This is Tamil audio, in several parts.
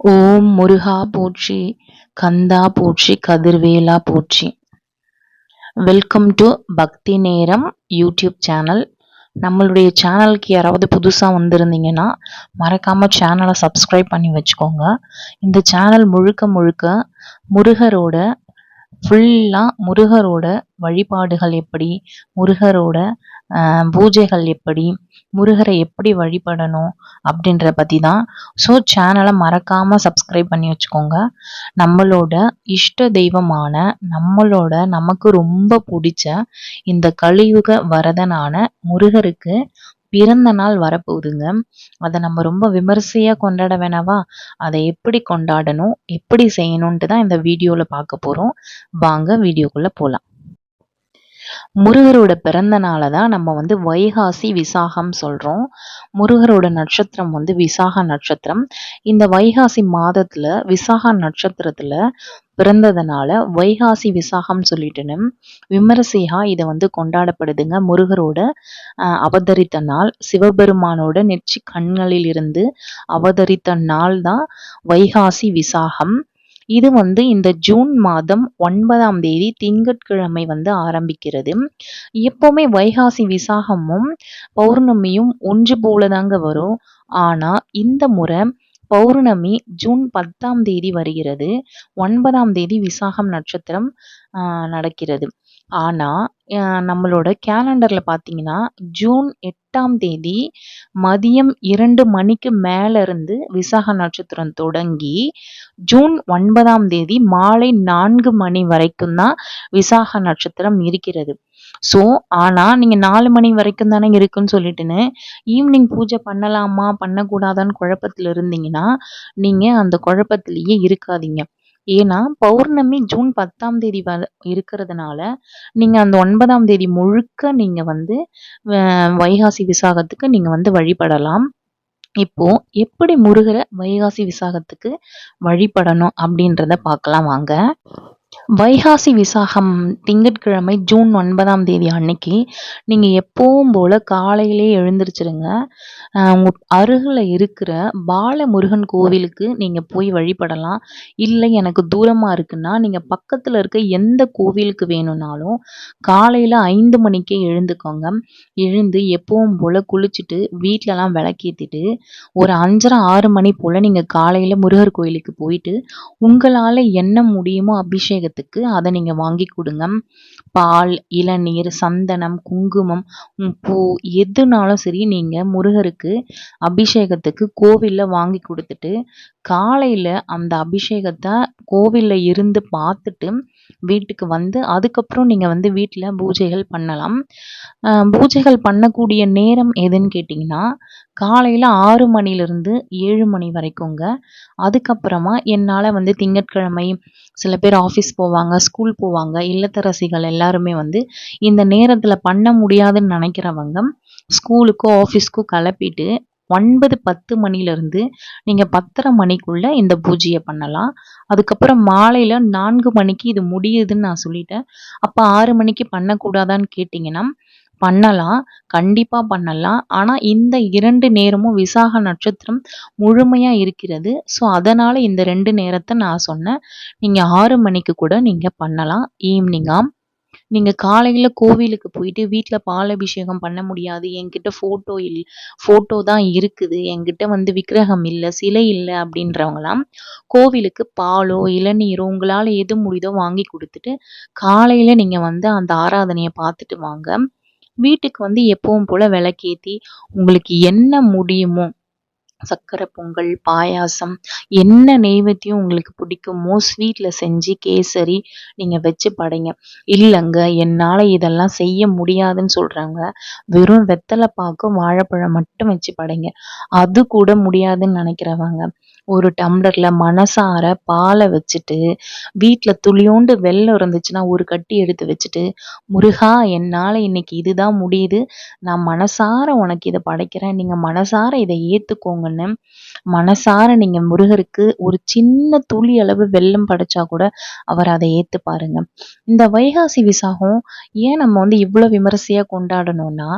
ஓம் முருகா போற்றி, கந்தா போற்றி, கதிர்வேலா போற்றி. வெல்கம் டு பக்தி நேரம் யூடியூப் சேனல். நம்மளுடைய சேனலுக்கு யாராவது புதுசாக வந்திருந்தீங்கன்னா மறக்காம சேனலை சப்ஸ்கிரைப் பண்ணி வச்சுக்கோங்க. இந்த சேனல் முழுக்க முழுக்க முருகரோட முருகரோட வழிபாடுகள் எப்படி, முருகரோட பூஜைகள் எப்படி, முருகரை எப்படி வழிபடணும் அப்படின்றத பற்றி தான். ஸோ சேனலை மறக்காமல் சப்ஸ்கிரைப் பண்ணி வச்சுக்கோங்க. நம்மளோட இஷ்ட தெய்வமான நமக்கு ரொம்ப பிடிச்ச இந்த கலியுக வரதனான முருகருக்கு பிறந்த நாள் வரப்போகுதுங்க. அதை நம்ம ரொம்ப விமர்சையாக கொண்டாட வேணாவா? அதை எப்படி கொண்டாடணும், எப்படி செய்யணுன்ட்டு தான் இந்த வீடியோவில் பார்க்க போகிறோம். வாங்க வீடியோக்குள்ளே போகலாம். முருகரோட பிறந்த நாளை தான் நம்ம வைகாசி விசாகம் சொல்கிறோம். முருகரோட நட்சத்திரம் விசாக நட்சத்திரம். இந்த வைகாசி மாதத்தில் விசாக நட்சத்திரத்தில் பிறந்ததுனால வைகாசி விசாகம் சொல்லிட்டுன்னு விமரிசையாக இதை கொண்டாடப்படுதுங்க. முருகரோட அவதரித்த நாள், சிவபெருமானோட நெற்றி கண்களில் இருந்து அவதரித்த நாள் தான் வைகாசி விசாகம். இது இந்த ஜூன் மாதம் 9ஆம் தேதி திங்கட்கிழமை ஆரம்பிக்கிறது. எப்பவுமே வைகாசி விசாகமும் பௌர்ணமியும் ஒன்று போலதாங்க வரும். ஆனா இந்த முறை பௌர்ணமி ஜூன் 10ஆம் தேதி வருகிறது. 9ஆம் தேதி விசாகம் நட்சத்திரம் நடக்கிறது. ஆனா நம்மளோட கேலண்டர்ல பார்த்தீங்கன்னா ஜூன் 8ஆம் தேதி மதியம் 2 மணிக்கு மேல இருந்து விசாக நட்சத்திரம் தொடங்கி ஜூன் 9ஆம் தேதி மாலை 4 மணி வரைக்கும் தான் விசாக நட்சத்திரம் இருக்கிறது. ஸோ ஆனால் நீங்கள் 4 மணி வரைக்கும் தானே இருக்குன்னு சொல்லிட்டுன்னு ஈவினிங் பூஜை பண்ணலாமா பண்ணக்கூடாதான்னு குழப்பத்தில் இருந்தீங்கன்னா நீங்கள் அந்த குழப்பத்திலேயே இருக்காதீங்க. ஏன்னா பௌர்ணமி ஜூன் 10ஆம் தேதி இருக்கிறதுனால நீங்கள் அந்த 9ஆம் தேதி முழுக்க நீங்கள் வைகாசி விசாகத்துக்கு நீங்கள் வழிபடலாம். இப்போ எப்படி முருகரை வைகாசி விசாகத்துக்கு வழிபடணும் அப்படின்றத பார்க்கலாம் வாங்க. வைகாசி விசாகம் திங்கட்கிழமை ஜூன் 9ஆம் தேதி அன்னைக்கு நீங்கள் எப்பவும் போல் காலையிலே எழுந்திரிச்சிருங்க. உங்கள் அருகில் இருக்கிற பாலமுருகன் கோவிலுக்கு நீங்கள் போய் வழிபடலாம். இல்லை எனக்கு தூரமாக இருக்குன்னா நீங்கள் பக்கத்தில் இருக்க எந்த கோவிலுக்கு வேணும்னாலும் காலையில் 5 மணிக்கே எழுந்துக்கோங்க. எழுந்து எப்பவும் போல் குளிச்சுட்டு வீட்டிலலாம் விளக்கேற்றிட்டு ஒரு 5:30-6 மணி போல் நீங்கள் காலையில் முருகர் கோயிலுக்கு போயிட்டு உங்களால் என்ன முடியுமோ அபிஷேகத்துக்கு அதை நீங்கள் வாங்கி கொடுங்க. பால், இளநீர், சந்தனம், குங்குமம், பூ எதுனாலும் சரி நீங்கள் முருகருக்கு அபிஷேகத்துக்கு கோவிலில் வாங்கி கொடுத்துட்டு காலையில் அந்த அபிஷேகத்தை கோவிலில் இருந்து பார்த்துட்டு வீட்டுக்கு அதுக்கப்புறம் நீங்கள் வீட்டில் பூஜைகள் பண்ணலாம். பூஜைகள் பண்ணக்கூடிய நேரம் எதுன்னு கேட்டிங்கன்னா காலையில் 6 மணிலிருந்து 7 மணி வரைக்குங்க. அதுக்கப்புறமா என்னால் திங்கட்கிழமை சில பேர் ஆஃபீஸ் போவாங்க, ஸ்கூல் போவாங்க, இல்லத்தரசிகள் எல்லாருமே இந்த நேரத்தில் பண்ண முடியாதுன்னு நினைக்கிறவங்க ஸ்கூலுக்கோ ஆஃபீஸ்க்கோ கிளப்பிட்டு 9-10 மணிலிருந்து நீங்கள் 10:30 மணிக்குள்ளே இந்த பூஜையை பண்ணலாம். அதுக்கப்புறம் மாலையில் 4 மணிக்கு இது முடியுதுன்னு நான் சொல்லிட்டேன். அப்போ 6 மணிக்கு பண்ணக்கூடாதான்னு கேட்டிங்கன்னா பண்ணலாம், கண்டிப்பாக பண்ணலாம். ஆனால் இந்த 2 நேரமும் விசாக நட்சத்திரம் முழுமையாக இருக்கிறது. ஸோ அதனால் இந்த 2 நேரத்தை நான் சொன்னேன். நீங்கள் 6 மணிக்கு கூட நீங்கள் பண்ணலாம் ஈவினிங்காக. நீங்கள் காலையில் கோவிலுக்கு போயிட்டு வீட்டில் பாலபிஷேகம் பண்ண முடியாது, என்கிட்ட ஃபோட்டோ தான் இருக்குது, என்கிட்ட விக்கிரகம் இல்லை, சிலை இல்லை அப்படின்றவங்களாம் கோவிலுக்கு பாலோ இளநீரோ உங்களால் எது முடியுதோ வாங்கி கொடுத்துட்டு காலையில் நீங்கள் அந்த ஆராதனையை பார்த்துட்டு வாங்க. வீட்டுக்கு எப்பவும் போல் விளக்கேற்றி உங்களுக்கு என்ன முடியுமோ சக்கரை பொங்கல், பாயாசம், என்ன நெய்வேத்தியம் உங்களுக்கு பிடிக்குமோ ஸ்வீட்டில் செஞ்சு கேசரி நீங்கள் வச்சு படைங்க. இல்லைங்க என்னால் இதெல்லாம் செய்ய முடியாதுன்னு சொல்கிறாங்க, வெறும் வெத்தலை பாக்கும் வாழைப்பழம் மட்டும் வச்சு படைங்க. அது கூட முடியாதுன்னு நினைக்கிறவங்க ஒரு டம்ளரில் மனசார பாலை வச்சுட்டு வீட்டில் துளியோண்டு வெல்லம் இருந்துச்சுன்னா ஒரு கட்டி எடுத்து வச்சுட்டு முருகா என்னால் இன்னைக்கு இதுதான் முடியுது, நான் மனசார உனக்கு இதை படைக்கிறேன், நீங்கள் மனசார இதை ஏற்றுக்கோங்கன்னு மனசார நீங்கள் முருகருக்கு ஒரு சின்ன துளி அளவு வெல்லம் படைச்சா கூட அவர் அதை ஏற்று பாருங்க. இந்த வைகாசி விசாகம் ஏன் நம்ம இவ்வளோ விமரிசையாக கொண்டாடணும்னா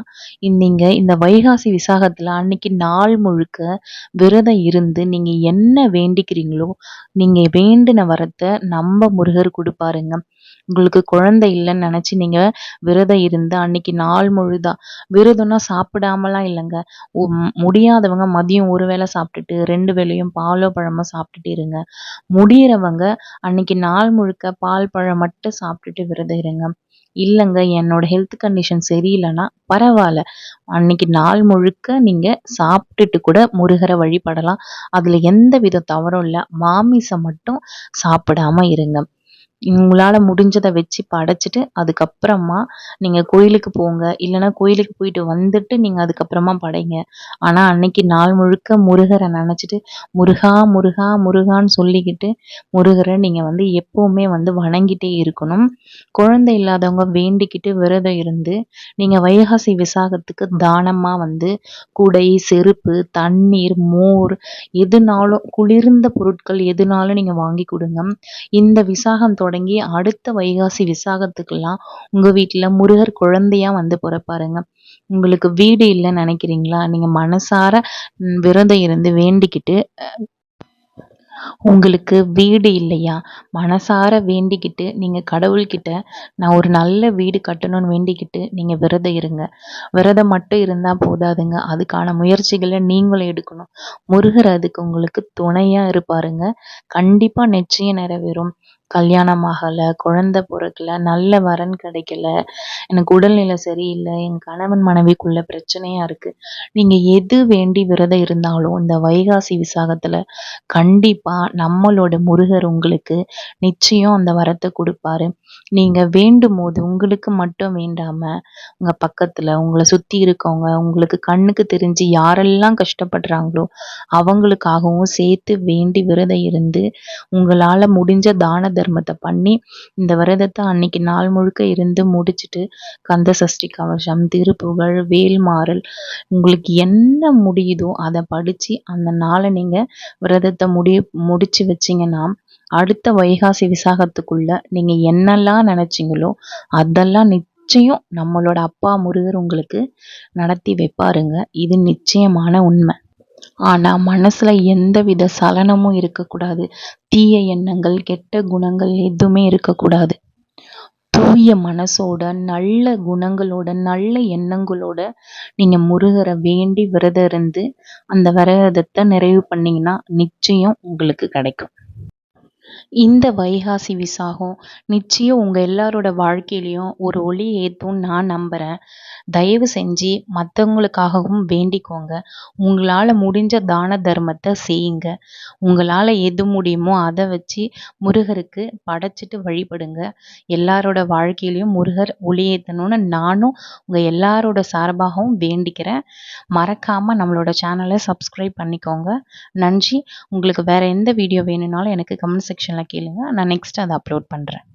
நீங்கள் இந்த வைகாசி விசாகத்தில் அன்னைக்கு நாள் முழுக்க விரதம் இருந்து நீங்கள் என்ன என்ன வேண்டிக்கிறீங்களோ நீங்கள் வேண்டின வரத்தை நம்ம முருகர் கொடுப்பாருங்க. உங்களுக்கு குழந்தை இல்லைன்னு நினச்சி நீங்கள் விரதம் இருந்து அன்னைக்கு நாள் முழுதா விரதம்னா சாப்பிடாமலாம் இல்லைங்க. முடியாதவங்க மதியம் ஒரு வேளை சாப்பிட்டுட்டு 2 வேளையும் பாலோ பழமோ சாப்பிட்டுட்டு இருங்க. முடியிறவங்க அன்னைக்கு நாள் முழுக்க பால் பழம் மட்டும் சாப்பிட்டுட்டு விரதம் இருங்க. இல்லைங்க என்னோட ஹெல்த் கண்டிஷன் சரியில்லைன்னா பரவாயில்ல, அன்னைக்கு நாள் முழுக்க நீங்கள் சாப்பிட்டுட்டு கூட முருகரை வழிபடலாம். அதில் எந்த வித தவறும் இல்லை. மாமிசம் மட்டும் சாப்பிடாம இருங்க. உங்களால முடிஞ்சத வச்சு படைச்சுட்டு, அதுக்கப்புறமா நீங்க கோயிலுக்கு போங்க. இல்லன்னா கோயிலுக்கு போயிட்டு வந்துட்டு நீங்க அதுக்கப்புறமா படைங்க. ஆனா அன்னைக்கு நாள் முழுக்க முருகர நெனச்சுட்டு, முருகா, முருகா, முருகான்னு சொல்லிக்கிட்டு, முருகர நீங்க எப்பவுமே வணங்கிட்டே இருக்கணும். குழந்தை இல்லாதவங்க வேண்டிக்கிட்டு விரதம் இருந்து, நீங்க வைகாசி விசாகத்துக்கு தானமா குடை, செருப்பு, தண்ணீர், மோர் எதுனாலும் குளிர்ந்த பொருட்கள் எதுனாலும் நீங்க வாங்கி குடுங்க. இந்த விசாகம் தொடங்கி அடுத்த வைகாசி விசாகத்துக்கெல்லாம் உங்க வீட்டுல முருகர் குழந்தையா பொறப்பாருங்க. உங்களுக்கு வீடு இல்லைன்னு நினைக்கிறீங்களா? நீங்க மனசார விரதம் இருந்து வேண்டிக்கிட்டு உங்களுக்கு வீடு இல்லையா? மனசார வேண்டிக்கிட்டு நீங்க கடவுள்கிட்ட நான் ஒரு நல்ல வீடு கட்டணும்னு வேண்டிக்கிட்டு நீங்க விரதம் இருங்க. விரதம் மட்டும் இருந்தா போதாதுங்க. அதுக்கான முயற்சிகளை நீங்களும் எடுக்கணும். முருகர் அதுக்கு உங்களுக்கு துணையா இருப்பாருங்க. கண்டிப்பா நிச்சயம் நிறைவேறும். கல்யாணம் ஆகலை, குழந்தை பிறக்கல, நல்ல வரன் கிடைக்கல, எனக்கு உடல்நிலை சரியில்லை, என் கணவன் மனைவிக்குள்ள பிரச்சனையா இருக்கு. நீங்க எது வேண்டி விரதம் இருந்தாலும் இந்த வைகாசி விசாகத்துல கண்டிப்பா நம்மளோட முருகர் உங்களுக்கு நிச்சயம் அந்த வரத்தை கொடுப்பாரு. நீங்க வேண்டும் போது உங்களுக்கு மட்டும் வேண்டாம உங்க பக்கத்துல உங்களை சுத்தி இருக்கவங்க, உங்களுக்கு கண்ணுக்கு தெரிஞ்சு யாரெல்லாம் கஷ்டப்படுறாங்களோ அவங்களுக்காகவும் சேர்த்து வேண்டி விரதம் இருந்து உங்களால முடிஞ்ச தான தர்மத்தை பண்ணி இந்த விரதத்தை அன்னைக்கு நாள் முழுக்க இருந்து முடிச்சுட்டு கந்த சஷ்டி கவசம், திருப்புகழ், வேல்மாறல் உங்களுக்கு என்ன முடியுதோ அதை படிச்சு அந்த நாளை நீங்க விரதத்தை முடிச்சு வச்சீங்கன்னா அடுத்த வைகாசி விசாகத்துக்குள்ள நீங்க என்னெல்லாம் நினைச்சீங்களோ அதெல்லாம் நிச்சயம் நம்மளோட அப்பா முருகர் உங்களுக்கு நடத்தி வைப்பாருங்க. இது நிச்சயமான உண்மை. ஆனா மனசுல எந்தவித சலனமும் இருக்கக்கூடாது. தீய எண்ணங்கள், கெட்ட குணங்கள் எதுவுமே இருக்கக்கூடாது. தூய மனசோட, நல்ல குணங்களோட, நல்ல எண்ணங்களோட நீங்க முருகரை வேண்டி விரதம் இருந்து அந்த விரதத்தை நிறைவு பண்ணீங்கன்னா நிச்சயம் உங்களுக்கு கிடைக்கும். இந்த வைகாசி விசாகம் நிச்சயம் உங்க எல்லாரோட வாழ்க்கையிலையும் ஒரு ஒளி ஏத்தும்னு நான் நம்புறேன். தயவு செஞ்சு மற்றவங்களுக்காகவும் வேண்டிக்கோங்க. உங்களால முடிஞ்ச தான தர்மத்தை செய்யுங்க. உங்களால எது முடியுமோ அதை வச்சு முருகருக்கு படைச்சிட்டு வழிபடுங்க. எல்லாரோட வாழ்க்கையிலையும் முருகர் ஒளி ஏத்தணும்னு நானும் உங்க எல்லாரோட சார்பாகவும் வேண்டிக்கிறேன். மறக்காம நம்மளோட சேனலை சப்ஸ்கிரைப் பண்ணிக்கோங்க. நன்றி. உங்களுக்கு வேற எந்த வீடியோ வேணும்னாலும் எனக்கு கமெண்ட் செக்ஷன்ல கேளுங்க. நான் நெக்ஸ்ட் அதை அப்லோட் பண்றேன்.